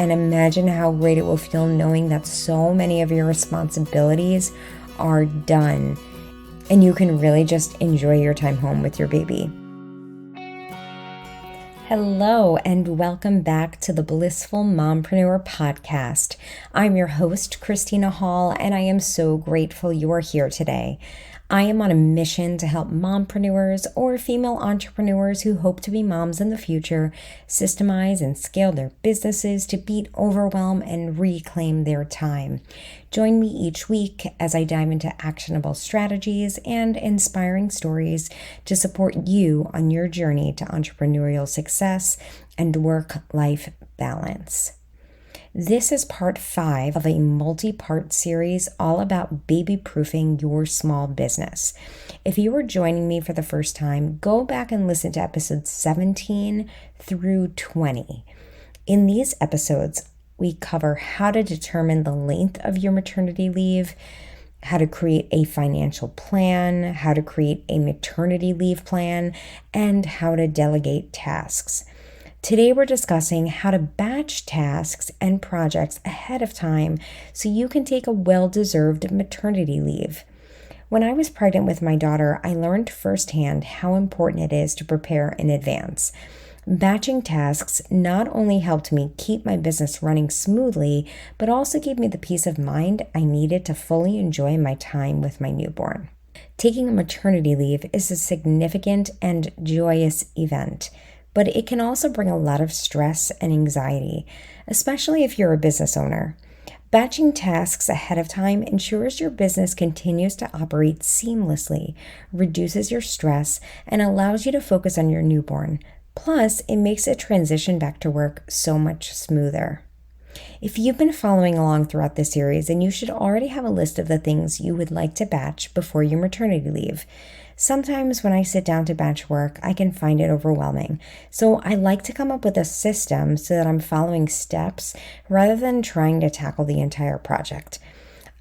and imagine how great it will feel knowing that so many of your responsibilities are done and you can really just enjoy your time home with your baby. Hello, and welcome back to the Blissful Mompreneur podcast. I'm your host, Christina Hall, and I am so grateful you are here today. I am on a mission to help mompreneurs or female entrepreneurs who hope to be moms in the future systemize and scale their businesses to beat overwhelm and reclaim their time. Join me each week as I dive into actionable strategies and inspiring stories to support you on your journey to entrepreneurial success and work-life balance. This is part 5 of a multi-part series all about baby-proofing your small business. If you are joining me for the first time, go back and listen to episodes 17 through 20. In these episodes, we cover how to determine the length of your maternity leave, how to create a financial plan, how to create a maternity leave plan, and how to delegate tasks. Today, we're discussing how to batch tasks and projects ahead of time so you can take a well-deserved maternity leave. When I was pregnant with my daughter, I learned firsthand how important it is to prepare in advance. Batching tasks not only helped me keep my business running smoothly, but also gave me the peace of mind I needed to fully enjoy my time with my newborn. Taking a maternity leave is a significant and joyous event, but it can also bring a lot of stress and anxiety, especially if you're a business owner. Batching tasks ahead of time ensures your business continues to operate seamlessly, reduces your stress, and allows you to focus on your newborn. Plus, it makes a transition back to work so much smoother. If you've been following along throughout this series, then you should already have a list of the things you would like to batch before your maternity leave. Sometimes when I sit down to batch work, I can find it overwhelming. So I like to come up with a system so that I'm following steps rather than trying to tackle the entire project.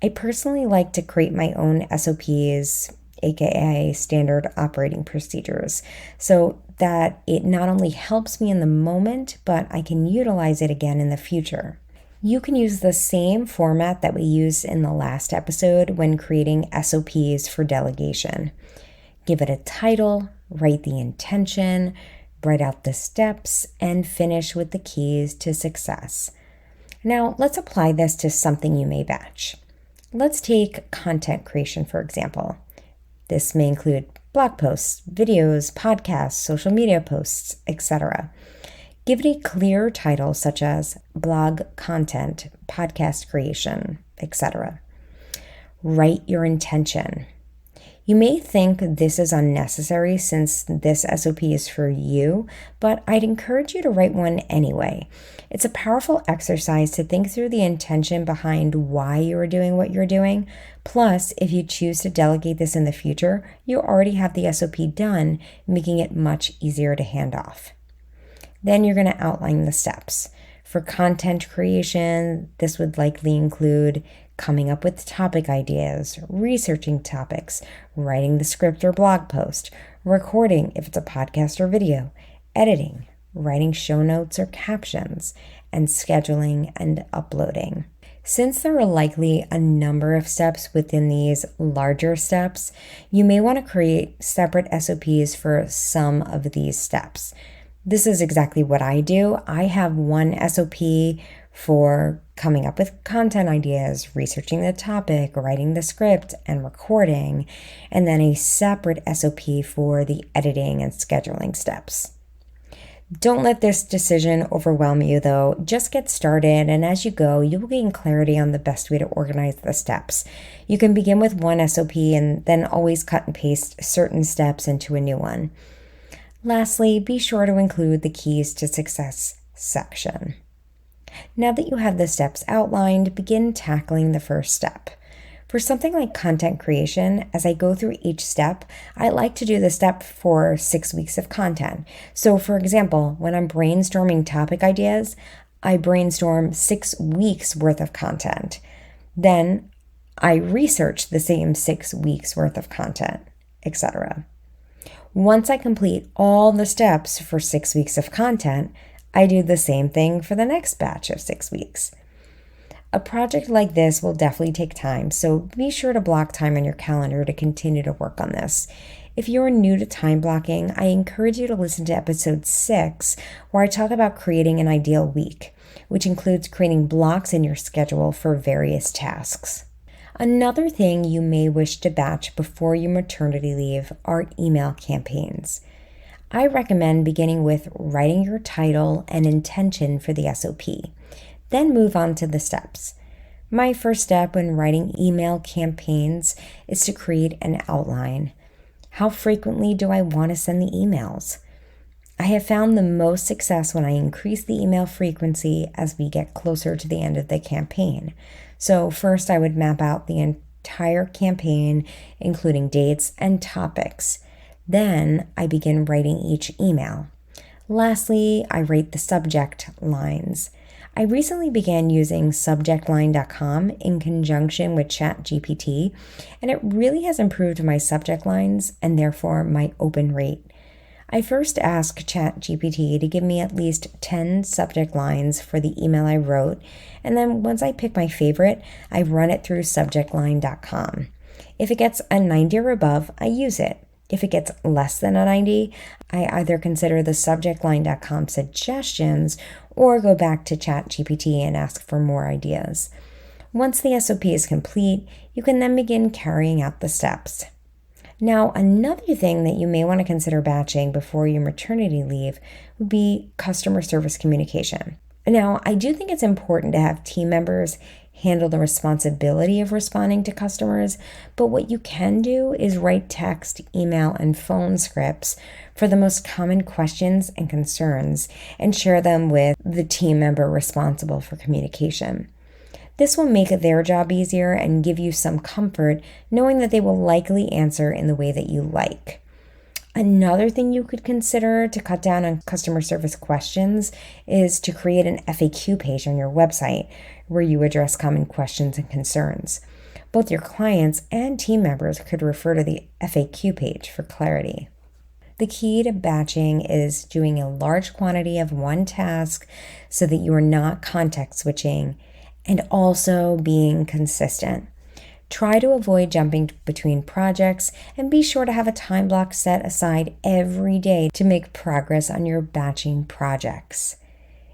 I personally like to create my own SOPs, aka standard operating procedures, so that it not only helps me in the moment, but I can utilize it again in the future. You can use the same format that we used in the last episode when creating SOPs for delegation. Give it a title, write the intention, write out the steps, and finish with the keys to success. Now, let's apply this to something you may batch. Let's take content creation, for example. This may include blog posts, videos, podcasts, social media posts, etc. Give it a clear title such as blog content, podcast creation, etc. Write your intention. You may think this is unnecessary since this SOP is for you, but I'd encourage you to write one anyway. It's a powerful exercise to think through the intention behind why you are doing what you're doing. Plus, if you choose to delegate this in the future, you already have the SOP done, making it much easier to hand off. Then you're going to outline the steps. For content creation, this would likely include coming up with topic ideas, researching topics, writing the script or blog post, recording if it's a podcast or video, editing, writing show notes or captions, and scheduling and uploading. Since there are likely a number of steps within these larger steps, you may want to create separate SOPs for some of these steps. This is exactly what I do. I have one SOP for coming up with content ideas, researching the topic, writing the script, and recording, and then a separate SOP for the editing and scheduling steps. Don't let this decision overwhelm you, though. Just get started, and as you go, you will gain clarity on the best way to organize the steps. You can begin with one SOP and then always cut and paste certain steps into a new one. Lastly, be sure to include the keys to success section. Now that you have the steps outlined, begin tackling the first step. For something like content creation, as I go through each step, I like to do the step for 6 weeks of content. So for example, when I'm brainstorming topic ideas, I brainstorm 6 weeks worth of content. Then I research the same 6 weeks worth of content, etc. Once I complete all the steps for 6 weeks of content, I do the same thing for the next batch of 6 weeks. A project like this will definitely take time, so be sure to block time on your calendar to continue to work on this. If you're new to time blocking, I encourage you to listen to episode 6, where I talk about creating an ideal week, which includes creating blocks in your schedule for various tasks. Another thing you may wish to batch before your maternity leave are email campaigns. I recommend beginning with writing your title and intention for the SOP, then move on to the steps. My first step when writing email campaigns is to create an outline. How frequently do I want to send the emails? I have found the most success when I increase the email frequency as we get closer to the end of the campaign. So first I would map out the entire campaign, including dates and topics. Then I begin writing each email. Lastly, I rate the subject lines. I recently began using subjectline.com in conjunction with ChatGPT, and it really has improved my subject lines and therefore my open rate. I first asked ChatGPT to give me at least 10 subject lines for the email I wrote, and then once I pick my favorite, I run it through subjectline.com. If it gets a 90 or above, I use it. If it gets less than a 90, I either consider the subjectline.com suggestions or go back to ChatGPT and ask for more ideas. Once the SOP is complete, you can then begin carrying out the steps. Now, another thing that you may want to consider batching before your maternity leave would be customer service communication. Now, I do think it's important to have team members handle the responsibility of responding to customers, but what you can do is write text, email, and phone scripts for the most common questions and concerns and share them with the team member responsible for communication. This will make their job easier and give you some comfort knowing that they will likely answer in the way that you like. Another thing you could consider to cut down on customer service questions is to create an FAQ page on your website where you address common questions and concerns. Both your clients and team members could refer to the FAQ page for clarity. The key to batching is doing a large quantity of one task so that you are not context switching, and also being consistent. Try to avoid jumping between projects and be sure to have a time block set aside every day to make progress on your batching projects.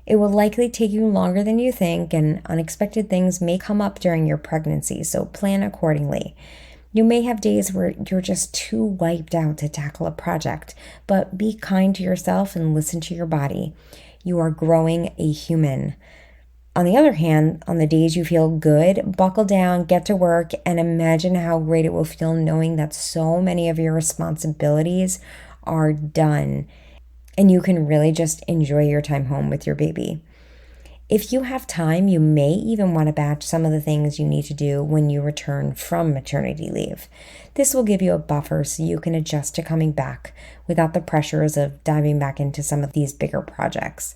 It will likely take you longer than you think, and unexpected things may come up during your pregnancy, so plan accordingly. You may have days where you're just too wiped out to tackle a project, but be kind to yourself and listen to your body. You are growing a human. On the other hand, on the days you feel good, buckle down, get to work, and imagine how great it will feel knowing that so many of your responsibilities are done and you can really just enjoy your time home with your baby. If you have time, you may even want to batch some of the things you need to do when you return from maternity leave. This will give you a buffer so you can adjust to coming back without the pressures of diving back into some of these bigger projects.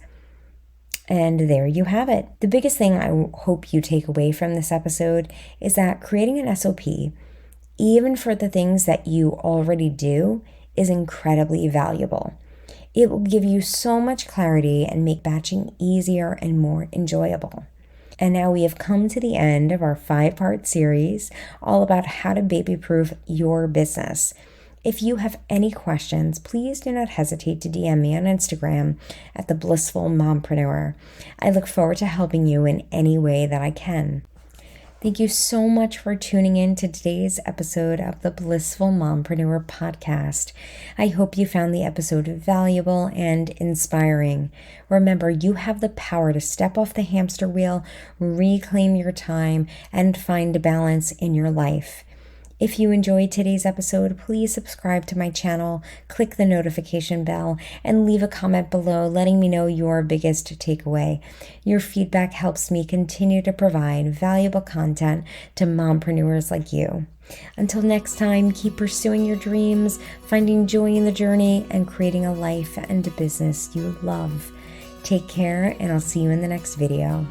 And there you have it. The biggest thing I hope you take away from this episode is that creating an SOP, even for the things that you already do, is incredibly valuable. It will give you so much clarity and make batching easier and more enjoyable. And now we have come to the end of our 5-part series all about how to baby-proof your business. If you have any questions, please do not hesitate to DM me on Instagram at the Blissful Mompreneur. I look forward to helping you in any way that I can. Thank you so much for tuning in to today's episode of the Blissful Mompreneur podcast. I hope you found the episode valuable and inspiring. Remember, you have the power to step off the hamster wheel, reclaim your time, and find balance in your life. If you enjoyed today's episode, please subscribe to my channel, click the notification bell, and leave a comment below letting me know your biggest takeaway. Your feedback helps me continue to provide valuable content to mompreneurs like you. Until next time, keep pursuing your dreams, finding joy in the journey, and creating a life and a business you love. Take care, and I'll see you in the next video.